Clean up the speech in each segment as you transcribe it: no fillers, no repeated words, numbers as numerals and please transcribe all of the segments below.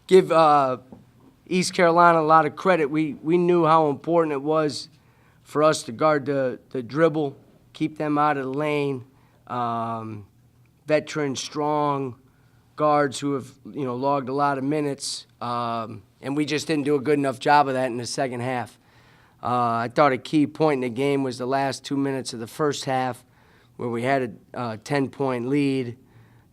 give East Carolina a lot of credit. We knew how important it was for us to guard the dribble, keep them out of the lane. Veteran, strong guards who have, logged a lot of minutes. And we just didn't do a good enough job of that in the second half. I thought a key point in the game was the last 2 minutes of the first half where we had a 10-point lead.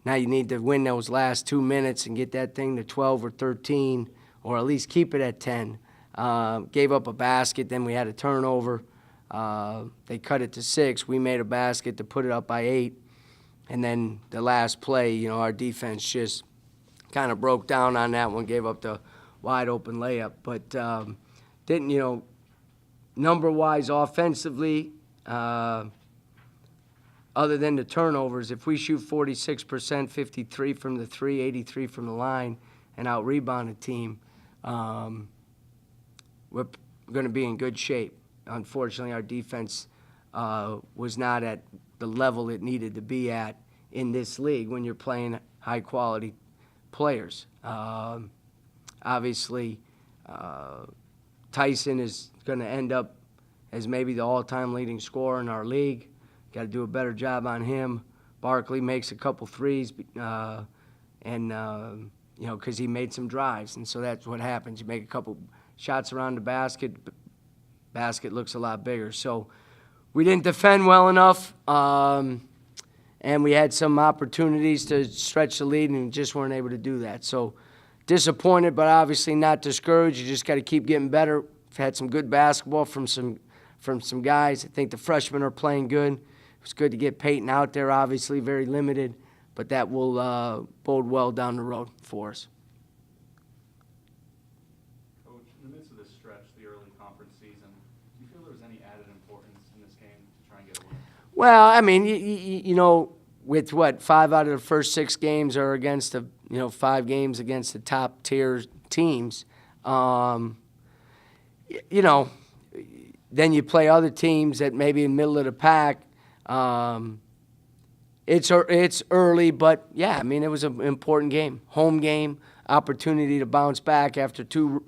Now you need to win those last 2 minutes and get that thing to 12 or 13, or at least keep it at 10. Gave up a basket, then we had a turnover. They cut it to 6. We made a basket to put it up by 8. And then the last play, our defense just kind of broke down on that one, gave up the wide open layup. But didn't, number-wise offensively, other than the turnovers, if we shoot 46%, 53 from the 3, 83 from the line, and out-rebound a team, we're going to be in good shape. Unfortunately, our defense was not at the level it needed to be at in this league when you're playing high-quality players. Obviously, Tyson is going to end up as maybe the all-time leading scorer in our league. Got to do a better job on him. Barkley makes a couple threes, because he made some drives, and so that's what happens. You make a couple shots around the basket looks a lot bigger. So we didn't defend well enough, and we had some opportunities to stretch the lead and just weren't able to do that. So disappointed, but obviously not discouraged. You just got to keep getting better. We've had some good basketball from some guys. I think the freshmen are playing good. It was good to get Peyton out there, obviously very limited, but that will bode well down the road for us. Coach, in the midst of this stretch, the early conference season, do you feel there was any added importance in this game to try and get a win? Well, I mean, with 5 out of the first 6 games are against 5 games against the top tier teams, then you play other teams that maybe in the middle of the pack. It's early, but yeah, I mean, it was an important game, home game, opportunity to bounce back after 2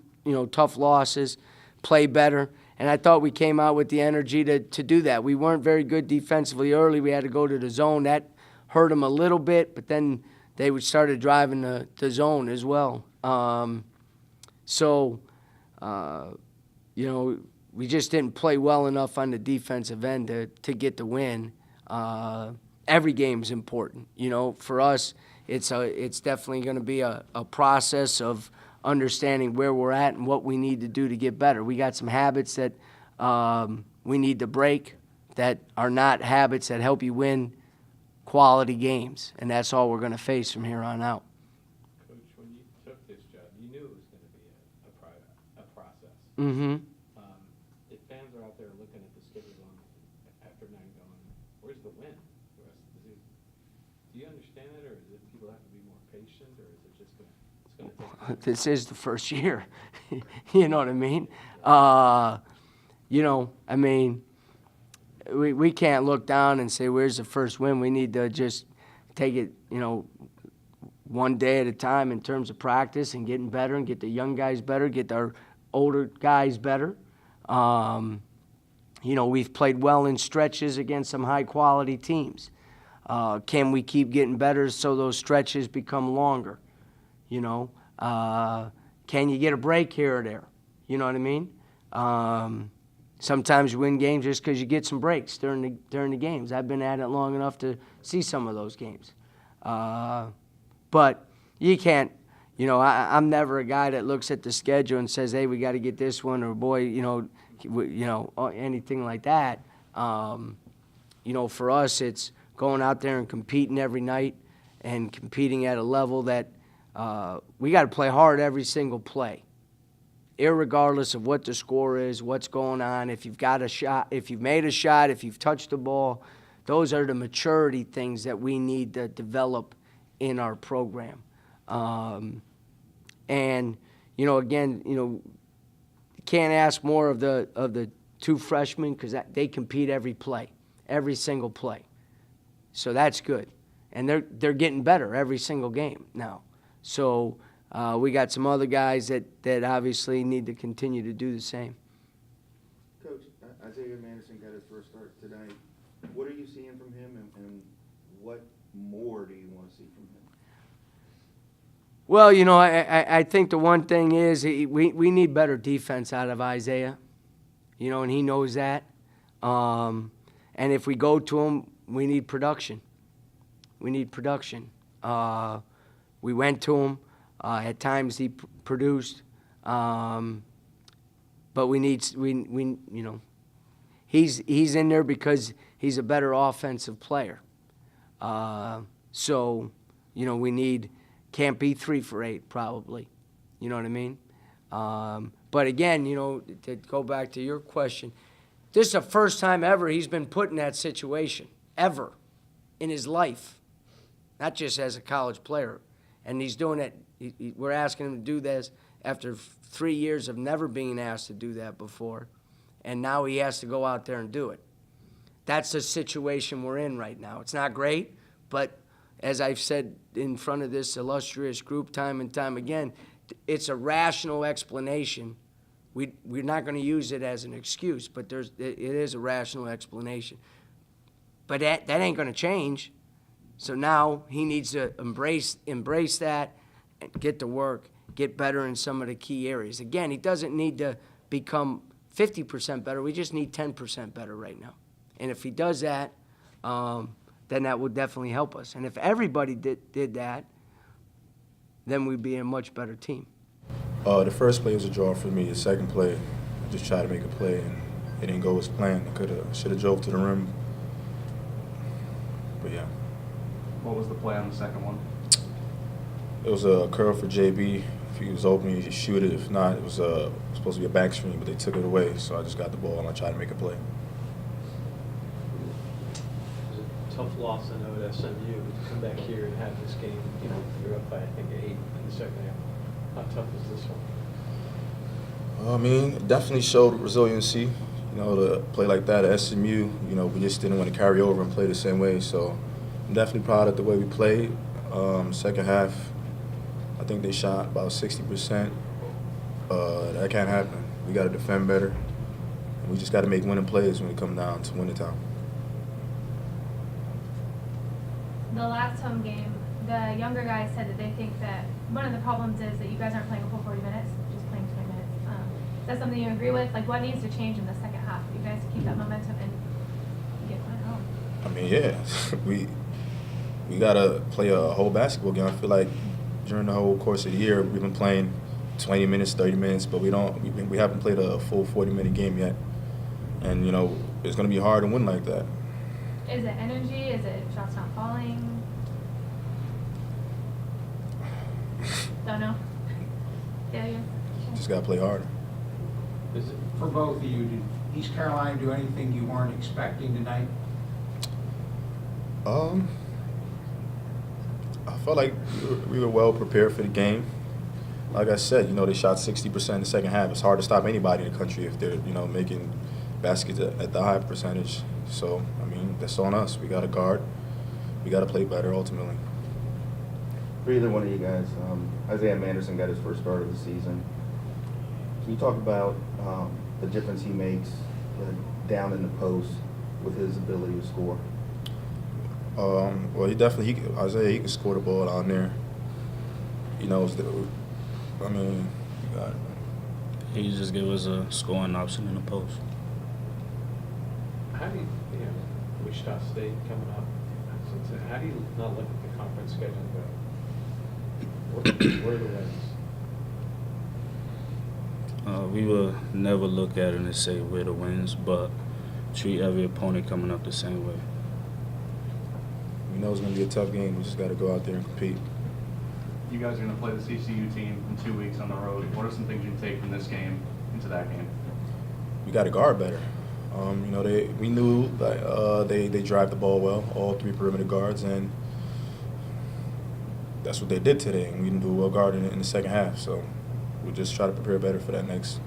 tough losses, play better. And I thought we came out with the energy to do that. We weren't very good defensively early. We had to go to the zone. That hurt them a little bit, but then they started driving the zone as well. We just didn't play well enough on the defensive end to get the win. Every game is important. For us, it's definitely going to be a process of understanding where we're at and what we need to do to get better. We got some habits that we need to break that are not habits that help you win quality games, and that's all we're going to face from here on out. Coach, when you took this job, you knew it was going to be a process. Mm-hmm. If fans are out there looking at the schedule after 9 going, where's the win the rest of the season? Do you understand it, or is it people have to be more patient, or is it just going to take time? This is the first year. You know what I mean? We can't look down and say, where's the first win? We need to just take it, one day at a time in terms of practice and getting better and get the young guys better, get our older guys better. We've played well in stretches against some high-quality teams. Can we keep getting better so those stretches become longer? Can you get a break here or there? You know what I mean? Sometimes you win games just because you get some breaks during the games. I've been at it long enough to see some of those games. But you can't, I'm never a guy that looks at the schedule and says, hey, we got to get this one, or boy, anything like that. For us, it's going out there and competing every night and competing at a level that we got to play hard every single play, irregardless of what the score is, what's going on. If you've got a shot, if you've made a shot, if you've touched the ball, those are the maturity things that we need to develop in our program. You can't ask more of the 2 freshmen because they compete every play, every single play. So that's good. And they're getting better every single game now. So we got some other guys that obviously need to continue to do the same. Coach, Isaiah Madison got his first start tonight. What are you seeing from him, and what more do you want to see from him? Well, I think the one thing is we need better defense out of Isaiah, and he knows that. And if we go to him, we need production. We need production. We went to him. At times he produced. But he's in there because he's a better offensive player. So, we can't be 3 for 8 probably. You know what I mean? But again, to go back to your question, this is the first time ever he's been put in that situation, ever, in his life, not just as a college player. And he's doing it, we're asking him to do this after 3 years of never being asked to do that before. And now he has to go out there and do it. That's the situation we're in right now. It's not great, but as I've said in front of this illustrious group time and time again, it's a rational explanation. We're not going to use it as an excuse, but it is a rational explanation. But that ain't going to change. So now he needs to embrace that and get to work, get better in some of the key areas. Again, he doesn't need to become 50% better. We just need 10% better right now. And if he does that, then that would definitely help us. And if everybody did that, then we'd be a much better team. The first play was a draw for me. The second play, I just tried to make a play, and it didn't go as planned. Should have drove to the rim. But yeah. What was the play on the second one? It was a curl for JB. If he was open, he just shoot it. If not, it was supposed to be a back screen, but they took it away. So I just got the ball and I tried to make a play. It was a tough loss, I know, at SMU. To come back here and have this game, you're up by, I think, 8 in the second half. How tough is this one? I mean, it definitely showed resiliency. To play like that at SMU, we just didn't want to carry over and play the same way. So I'm definitely proud of the way we played. Second half, I think they shot about 60%. That can't happen. We got to defend better. And we just got to make winning plays when it comes down to winning time. The last home game, the younger guys said that they think that one of the problems is that you guys aren't playing a full 40 minutes, just playing 20 minutes. Is that something you agree with? Like, what needs to change in the second half for you guys to keep that momentum and get one at home? I mean, yeah, we gotta play a whole basketball game. I feel like during the whole course of the year, we've been playing 20 minutes, 30 minutes, but we haven't played a full 40-minute game yet. And it's gonna be hard to win like that. Is it energy? Is it shots not falling? Don't know. Failure? Just gotta play harder. Is it, For both of you, did East Carolina do anything you weren't expecting tonight? I felt like we were well prepared for the game. Like I said, they shot 60% in the second half. It's hard to stop anybody in the country if they're, making baskets at the high percentage. So, I mean, that's on us. We got to guard. We got to play better ultimately. For either one of you guys, Isaiah Manderson got his first start of the season. Can you talk about the difference he makes down in the post with his ability to score? Well, Isaiah, he can score the ball down there. He just give us a scoring option in the post. how do you, Wichita State coming up, how do you not look at the conference schedule and go, where are the wins? We will never look at it and say we're the wins, but treat every opponent coming up the same way. We know it's going to be a tough game. We just got to go out there and compete. You guys are going to play the ECU team in 2 weeks on the road. What are some things you can take from this game into that game? We got to guard better. We knew that they drive the ball well, all 3 perimeter guards, and that's what they did today. And we didn't do well guarding in the second half. So we'll just try to prepare better for that next